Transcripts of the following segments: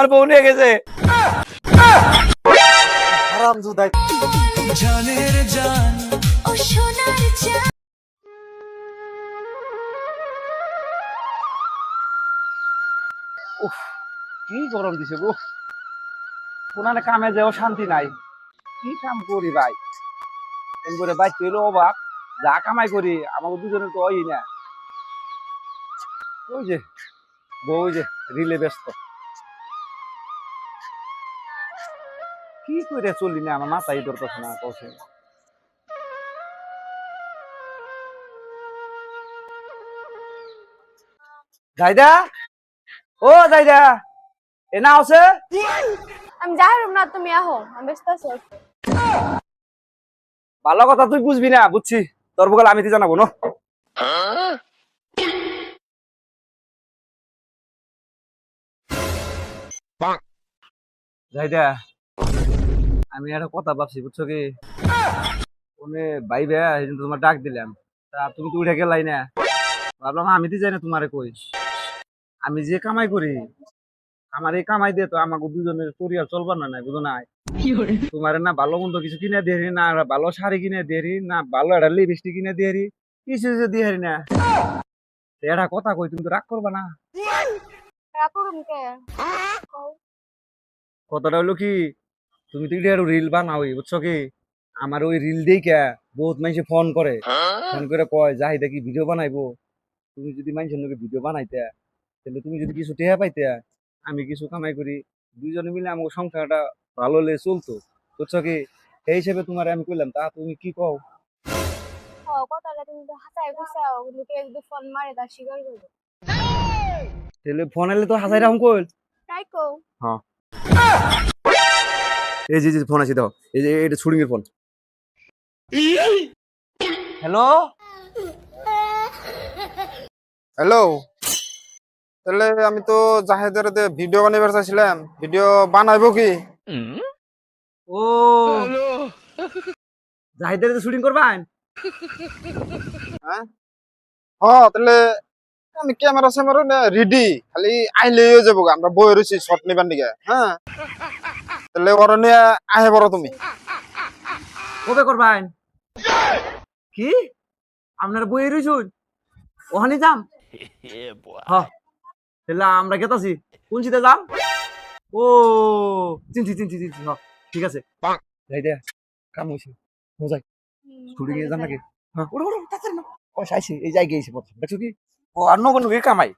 আমার বউ নিয়ে গেছে। হারামজাদা জানের জান ও সোনার জান। উফ, কি গরম দিছে গো, কোনানে কামে যাও শান্তি নাই। কি কাম করি ভাই, এমন ভাই পেলো অভাব, যা কামাই করি আমাকে দুজনে তো হয় না। ওই যে বউ, ওই যে রিলে ব্যস্ত, কি করে চলি না, আমার মাথায় ধরতেছে না কৌশল। জায়দা, ও জায়দা, এ না আছে? আমি যাই না, তুমি আহো, আমি ব্যস্ত আছি। ভালো কথা তুই বুঝবি না, বুঝছি, তোর বগল আমি জানাবো না। জায়দা, আমি একটা কথা ভাবছি, বুঝছো কি, তুমি বাইবে এই জন্য তোমার ডাক দিলাম, তা তুমি তো উঠে গেলাই না। ভাবলাম আমি তো যাই না তোমারে কই, আমি যে কামাই করি, আমার এই কামাই দিয়ে তো আমাকে দুজনের পরিবার চলবার না, নাই বুঝো নাই? তোমার না ভালো মন্দ কিছু কিনে দিয়ে না, ভালো শাড়ি কিনে দিয়ে না, ভালো একটা লিপস্টিক কিনে দিয়ে কিছু কিছু দিয়ে না। এটা কথা কই, তুমি তো রাগ করবা না? কথাটা হলো কি, তুমি তো এটা রিল বানাও, বুঝছো কি, আমার ওই রিল দেখে বহুত মানুষ ফোন করে, ফোন করে কয় জাহিদা কি ভিডিও বানাইবো। তুমি যদি মানুষের লোকে ভিডিও বানাইতে, তাহলে তুমি যদি কিছু টেহা পাইতে, আমি কিছু কামাই করি, দুইজনে মিলে আমাকে সংসারটা ভালো হলে চলতো, বুঝছো কি। এই হিসেবে তোমার আমি কইলাম, তা তুমি কি কও? তুমি তো হাসাই খুশাও, লোকে যদি ফোন মারে তার স্বীকার করবো। তাহলে ফোন এলে তো হাসাই রাখুন কইল। তাই কও। হ্যাঁ, এই যে ফোন আছে দাও, এই যে এটা ছুড়িং এর ফোন। হ্যালো হ্যালো, তাহলে আমি তো জাহেদের ভিডিও বানাইবার চাইছিলাম, ভিডিও বানাইবো কি? ও জাহিদের শুটিং করবেন? হ্যাঁ, তাহলে আমি ক্যামেরা স্যামেরা রেডি, খালি আইলে যাবো, আমরা বই রয়েছি শর্ট নিবার দিকে। হ্যাঁ, তাহলে ওর নিয়ে আহে বড় তুমি। কবে করবেন? কি আপনার বই রইছুন ওখানে যাম? হ্যাঁ, তাহলে আমরা গেতাছি, কোন সিতে যাম? ও চিনছি চিনছি চিনছি, হ্যাঁ ঠিক আছে। যাই দে, কাম হইছে, যাই শুটিং এ যাম নাকি? হ্যাঁ ওরে ওরে তাড়াতাড়ি না, ও সাইছে এই জায়গায় এসে পড়ছে, দেখছো কি, ও আর নগন কি কামাই।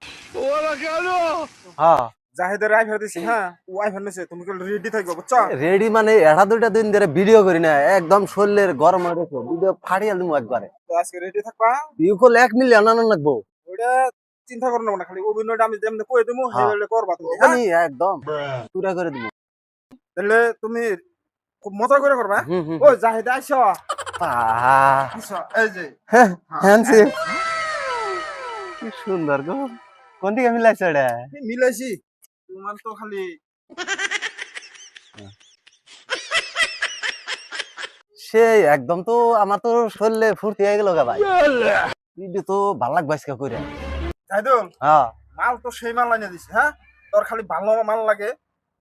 হ্যাঁ, জাহেদের আইফার দিছি। হ্যাঁ, ও আইফার নিছে, তুমি রেডি থাকবে, বুঝছো? রেডি মানে এটা দুইটা দিন ধরে ভিডিও করি না, একদম শরীরের গরম হয়ে গেছে, ভিডিও ফাটিয়ে দিমু একবারে। তো আজকে রেডি থাকবা, ভিউ করলে 1 মিলিয়ন আনান লাগবো। ওটা চিন্তা করো না, খালি অভিনয়টা আমি যেমন কই দিমু হ্যাঁ। সেইভাবে করবা তুমি। আমি একদম পুরা করে দিমু। তাহলে তুমি খুব মজা করে করবা। হুম হুম। ওই জাহিদ আইছো, আহ, আইছো, এই যে হ্যান্ডশেক কি সুন্দর গো, কোন দিকে মিলাইছ এটা? মিলাইছি, তোমার তো খালি সেই একদম তো আমার তো শরীরে ফুর্তি হয়ে গেল গা ভাই, ভিডিও তো ভালো লাগবে আজকে কইরা। জাহিদুল, হ্যাঁ, মাল তো সেই মাল আইনা দিছি। হ্যাঁ, তোর খালি ভালো মাল লাগে,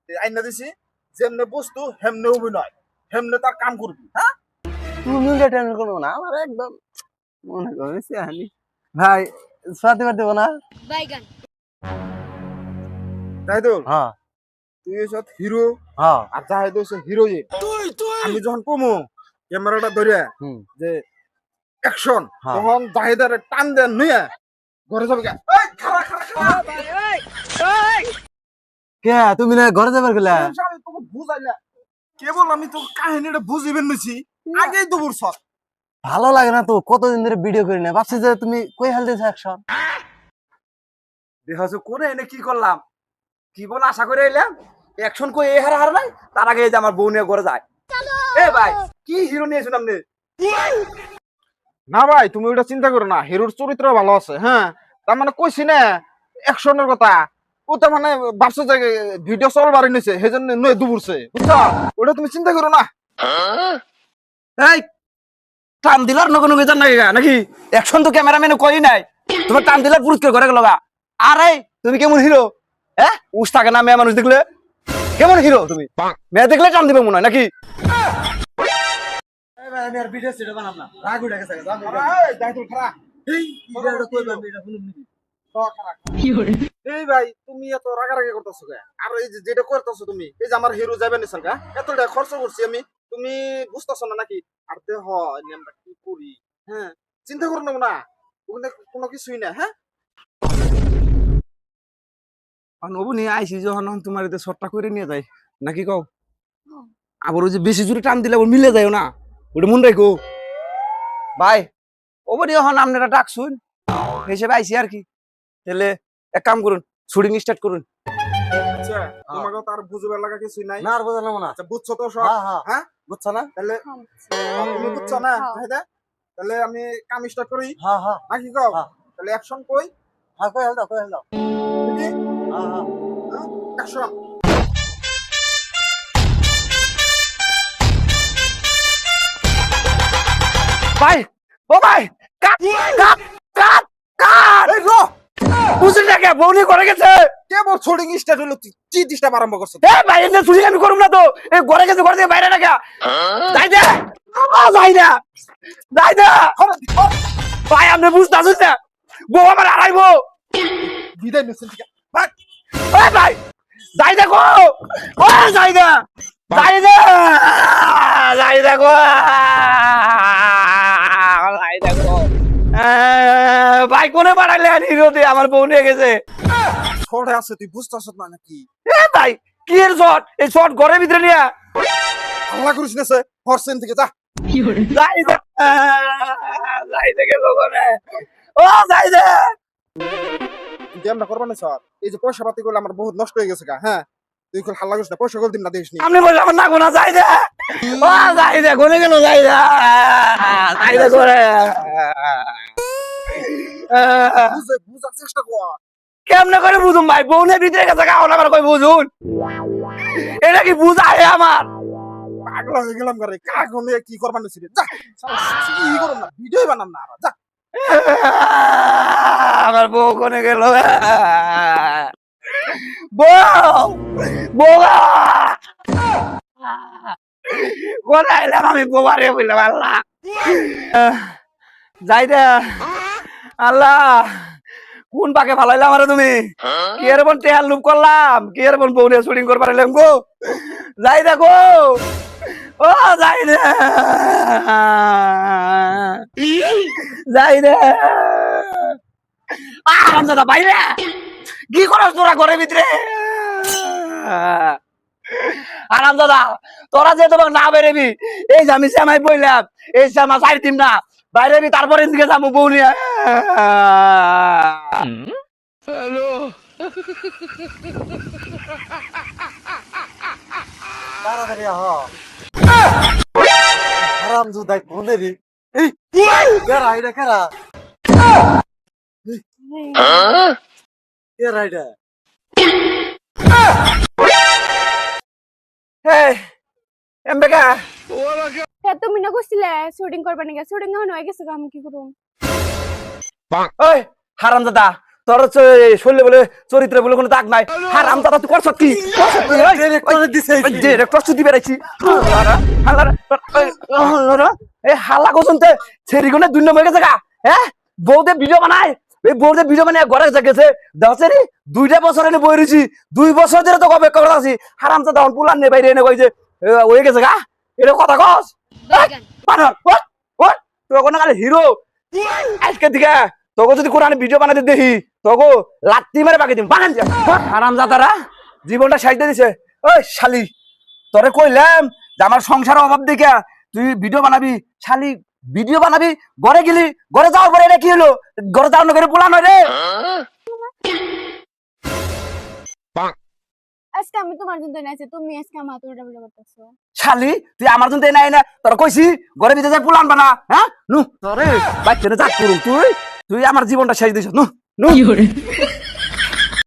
আইনা দিছি, যেমনে বস্তু হেমনে অভিনয়, হেমনে তার কাম করবি। হ্যাঁ, তুমি টেনশন করো না, আমার একদম মনে করেছি আনি ভাই সাথে পারতে না। বাইগান। জাহিদুল, হ্যাঁ তুই হইছ হিরো, হ্যাঁ আর জাহিদ হইছ হিরোইন। আমি যখন কমু ক্যামেরাটা ধরে হুম যে অ্যাকশন, হ্যাঁ। তখন জাহিদের টান দেন নিয়ে ঘরে যাবে। এই খাড়া খাড়া খাড়া, কে তুমি না ঘরে যাবার গেলা? আমি তোকে বুঝাই না, কেবল আমি তোর কাহিনীটা বুঝিবেন নিছি, আগেই তো বুঝছ। ভালো লাগে না তো, কতদিন ধরে ভিডিও করি না, ভাবছি যে তুমি কই হাল দিয়েছো অ্যাকশন। দেখাছো করে এনে কি করলাম, কি বল আশা করে এলাম, অ্যাকশন কই এই হারা হার নাই, তার আগে এই যে আমার বউ নিয়ে ঘরে যায়। এ ভাই কি হিরো নিয়েছেন আপনি? না ভাই, তুমি ওটা চিন্তা করো না, হিরোর চরিত্র ভালো আছে। হ্যাঁ, তার মানে কইছি না অ্যাকশনের কথা, ও তার মানে ভাবছো যে ভিডিও চলবার নিছে, সেই জন্য নয় দুপুরছে, বুঝছো? ওটা তুমি চিন্তা করো না। এই টান দিলার নগন বেজার নাকি নাকি অ্যাকশন তো ক্যামেরাম্যানে কই নাই, তোমার টান দিলার পুরস্কার করে গেল গা। আরে তুমি কেমন হিরো? হ্যাঁ উস থাকে না মেয়ে মানুষ দেখলে, কেমন হিরো তুমি মেয়ে দেখলে টান দিবে মনে হয় নাকি আমি আর ভিডিও সেটা বানাম না রাগ উঠে গেছে এই ভাই তুমি এত রাগারাগি করতেছো কে? আর এই যে যেটা করতেছো তুমি, এই যে আমার হিরো যাবে নিছেন কা, এত টাকা খরচ করছি আমি, তুমি বুঝতেছো না নাকি? আর দেহ আমরা কি করি, হ্যাঁ চিন্তা করো না, ওখানে কোনো কিছুই না। হ্যাঁ নবনী আইসি যখন তোমার এতে শর্টটা করে নিয়ে যায় নাকি কও আবার ওই যে বেশি জোরে টান দিলে আবার মিলে যায় না ওটা মন রাখো ভাই ওবনি যখন আপনারা ডাকছুন হিসেবে আইসি আর কি তাহলে এক কাম করুন শুটিং স্টার্ট করুন আচ্ছা, তোমাকে তো আর বুঝবার লাগা কিছুই নাই। না আর বোঝালাম না। আচ্ছা বুঝছো তো সব? হ্যাঁ হ্যাঁ হ্যাঁ বুঝছো না? তাহলে তুমি বুঝছো না? তাহলে আমি কাম স্টার্ট করি হ্যাঁ হ্যাঁ নাকি কও? হ্যাঁ। তাহলে অ্যাকশন কই? হ্যাঁ কই হেল দাও কই হেল দাও। রেডি? হ্যাঁ হ্যাঁ অ্যাকশন। ভাই ও ভাই কাট কাট কাট কাট এই রো, বুঝলি না কে বউনি করে গেছে কেবল শুটিং স্টার্ট হলো, তুই কি ডিস্টার্ব আরম্ভ করছো? এ ভাই এমনি শুটিং আমি করব না তো এই ঘরে গেছে ঘরে থেকে বাইরে না কে যাই দে যাই না যাই দে ভাই আপনি বুঝতে আসুন না বউ আমার আড়াইবো বিদায় নিছেন ঠিক আছে? ভাগ। এ ভাই যাই দেখো ও যাই দে যাই দে যাই দেখো যাই দেখো ভাই কোনে বাড়াইলে হিরো দিয়ে আমার বউ নিয়ে গেছে শর্টে আছে, তুই বুঝতেছ না নাকি? এ ভাই কি এর শট এই শট ঘরের ভিতরে নিয়ে হাল্লা করিস না সে, হরসেন থেকে যা। যাই দে যাই দেখে লোকনে ও যাই দে তুই আমরা করবা না স্যার, এই যে পয়সা পাতি করলে আমার বহুত নষ্ট হয়ে গেছে গা। হ্যাঁ তুই কল হাল্লা করিস না, পয়সা কল দিন না দিস নি। আপনি বললে আমার না গোনা যাই দে ও যাই দে কোনে গেল যাই দে যাই দে করে বুঝার চেষ্টা কর। কেমনে করে বুঝুন ভাই বউনের ভিতরে গেছে কাউন আমার কই বুঝুন এটা কি বুঝায় আমার পাগলা হয়ে গেলাম ঘরে, কাগো নিয়ে কি করবা না রে? যা শালা, কি করব না, ভিডিও বানাম না আর, যা। আমার বউ কোনে গেল বউ বউ কোথায় এলাম আমি বোবারে বললাম আল্লাহ যাই দে আল্লাহ কোন পাকে ফালাইলাম আরে তুমি কি এর বোন টেহাল লুপ করলাম কি এর বোন বউ নিয়ে শুটিং করবার এলাম গো যাই দেখো ও যাই দে যাই দে দাদা বাইরে কি করস তোরা ঘরের ভিতরে আরাম দাদা তোরা যে তোমাকে না বেরেবি এই যে আমি শ্যামাই বললাম এই শ্যামা চাই দিম না বাইরে তারপরে দিকে যাবো বউ নিয়ে তাড়াতাড়ি আহ আরাম জুদাই কোনে রে এই কেরা আইডা কেরা কেরা আইডা hey এমবেকা তুমি না কইছিলে শুটিং করবা নাকি শুটিং এখন হয়ে গেছে আমি কি করব ওই হারাম দাদা তোর শৈলে বলে চরিত্রে বলে কোনো দাগ নাই হারাম দাদা তুই করছ কি ডিরেক্টরে দিছে ডিরেক্টর ছুটি বেরাইছি এই হাল্লা কোসনতে ছেড়ি গুনে 2 নম্বর গেছে গা হ্যাঁ বউদে ভিডিও বানায় এই বউদে ভিডিও বানায় ঘরে গেছে দেখছে রে 2টা বছর এনে বই রইছি 2 বছর ধরে তো কবে করে আছি হারাম দাদা অন পুলান নে বাইরে এনে কই যে হয়ে গেছে গা এটা কথা কস পানার ও তো কোন কালে হিরো আজকে দিকে তোকে যদি কোরআন ভিডিও বানাতে দেখি তোকে লাত্তি মেরে বাকি দিম বানান হারাম জাতারা জীবনটা সাইডে দিছে ওই শালি তোরে কইলাম যে আমার সংসারের অভাব দেখে তুই ভিডিও বানাবি শালি ভিডিও বানাবি ঘরে গেলি ঘরে যাওয়ার পরে এটা কি হলো ঘরে যাওয়ার করে পোলা নয় রে আজকে আমি তোমার জন্য নাইছি তুমি আজকে আমার হাতে ডাবল করতেছো শালি তুই আমার জন্য নাই না তোর কইছি ঘরে ভিতরে যাই পোলান বানা হ্যাঁ নু তোরে বাচ্চাটা যা করু তুই তুই আমার জীবনটা শেষ দিছ নু নু